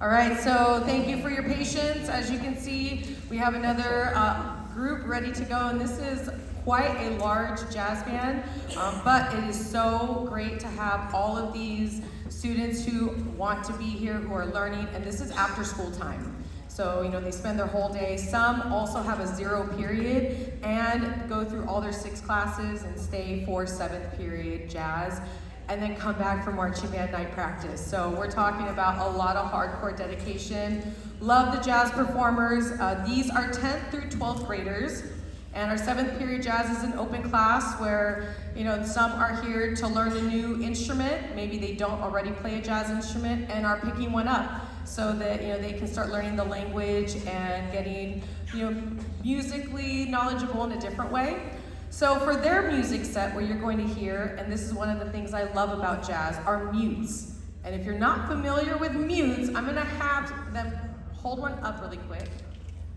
All right, so thank you for your patience. As you can see, we have another group ready to go, and this is quite a large jazz band, but it is so great to have all of these students who want to be here, who are learning, and this is after school time. So, they spend their whole day. Some also have a 0 period and go through all their 6 classes and stay for 7th period jazz, and then come back for marching band night practice. So we're talking about a lot of hardcore dedication. Love the jazz performers. These are 10th through 12th graders. And our 7th period jazz is an open class where, some are here to learn a new instrument. Maybe they don't already play a jazz instrument and are picking one up so that, they can start learning the language and getting, musically knowledgeable in a different way. So for their music set, what you're going to hear, and this is one of the things I love about jazz, are mutes. And if you're not familiar with mutes, I'm gonna have them hold one up really quick.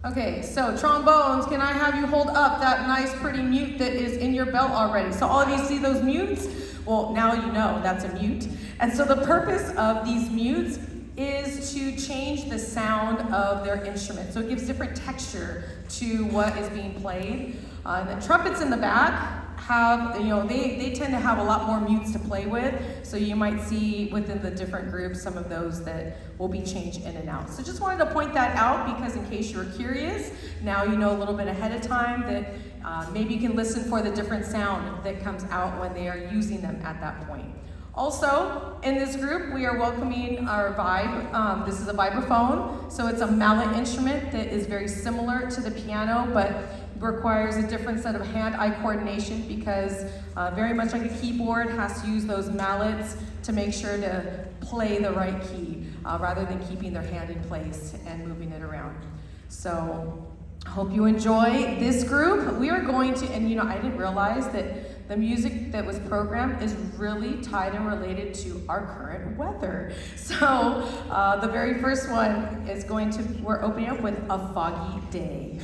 Okay, so trombones, can I have you hold up that nice pretty mute that is in your belt already? So all of you see those mutes? Well, now you know that's a mute. And so the purpose of these mutes is to change the sound of their instrument. So it gives different texture to what is being played. And the trumpets in the back have, they tend to have a lot more mutes to play with. So you might see within the different groups some of those that will be changed in and out. So just wanted to point that out because in case you were curious, now you know a little bit ahead of time that maybe you can listen for the different sound that comes out when they are using them at that point. Also, in this group, we are welcoming our vibe. This is a vibraphone, so it's a mallet instrument that is very similar to the piano, but requires a different set of hand-eye coordination because very much like a keyboard, has to use those mallets to make sure to play the right key rather than keeping their hand in place and moving it around. So, I hope you enjoy this group. We are going to, and I didn't realize that the music that was programmed is really tied and related to our current weather. So the very first one is we're opening up with A Foggy Day.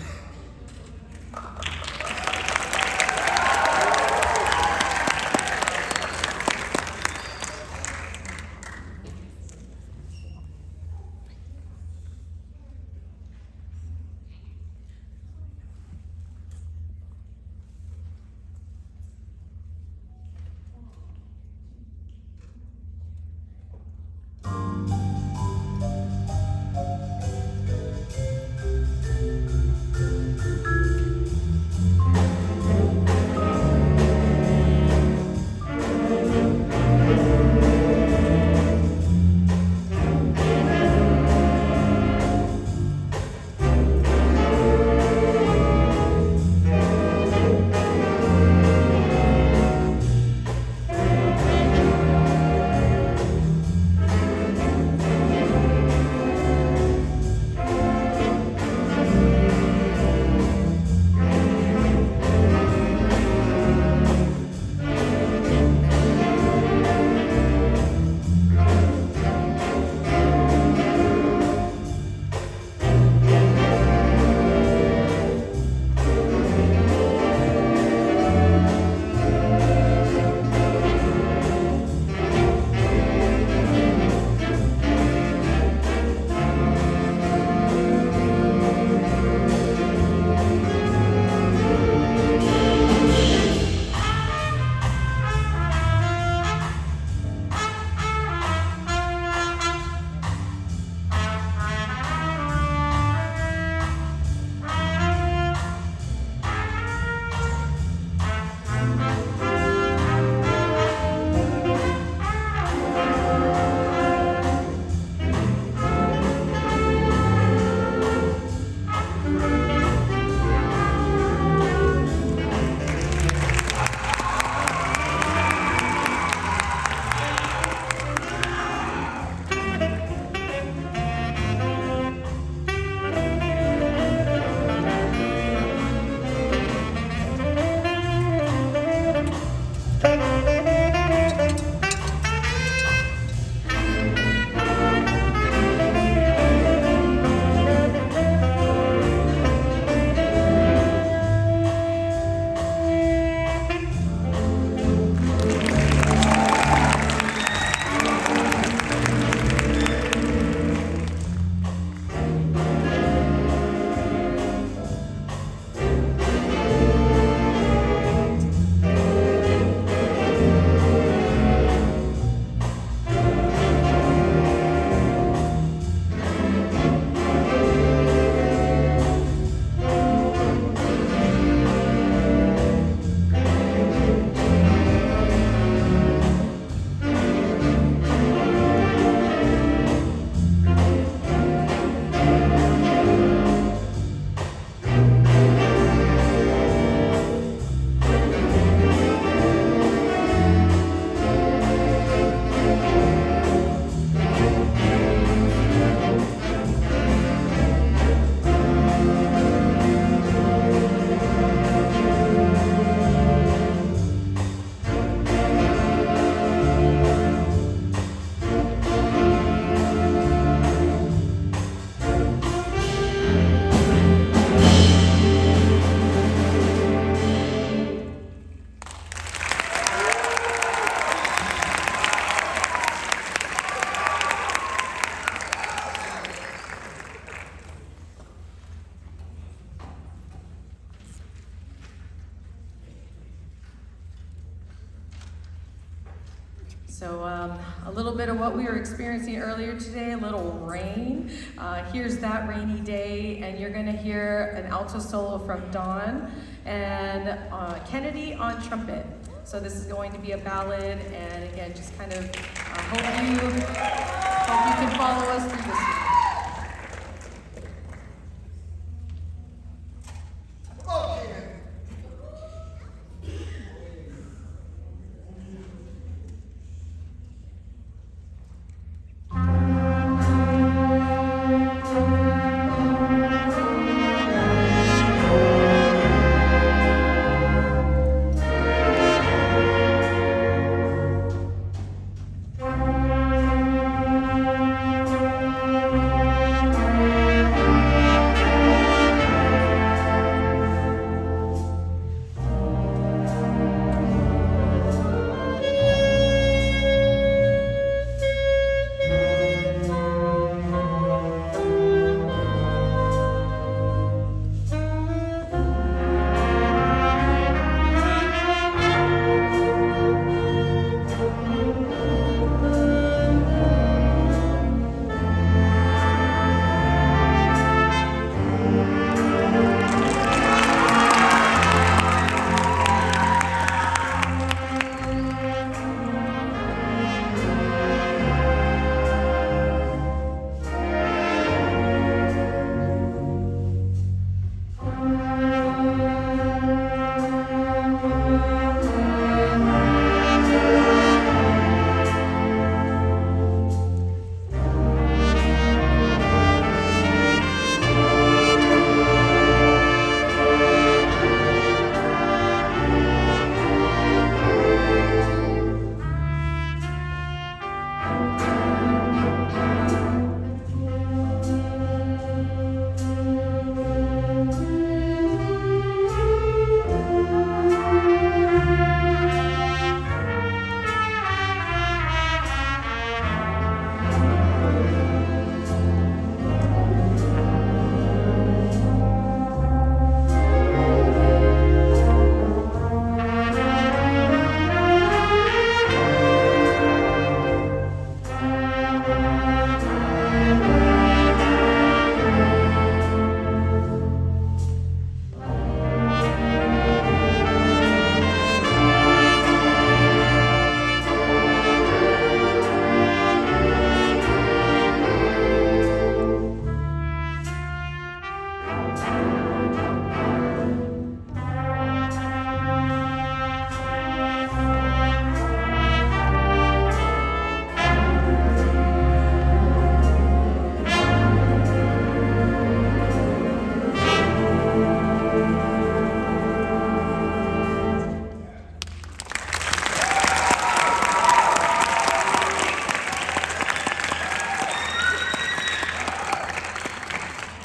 little bit of what we were experiencing earlier today, a little rain. Here's That Rainy Day, and you're gonna hear an alto solo from Dawn and Kennedy on trumpet. So this is going to be a ballad, and again, just kind of hope you can follow us through this one.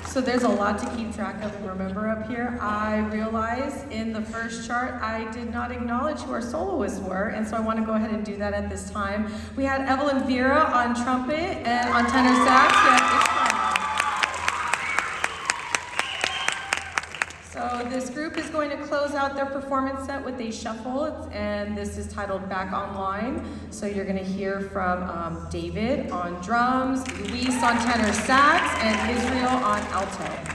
So there's a lot to keep track of and remember up here. I realized in the first chart I did not acknowledge who our soloists were, and so I want to go ahead and do that at this time. We had Evelyn Vera on trumpet and on tenor sax. So this group is going to close out their performance set with a shuffle, and this is titled Back Online. So you're going to hear from David on drums, Luis on tenor sax, and Israel on alto.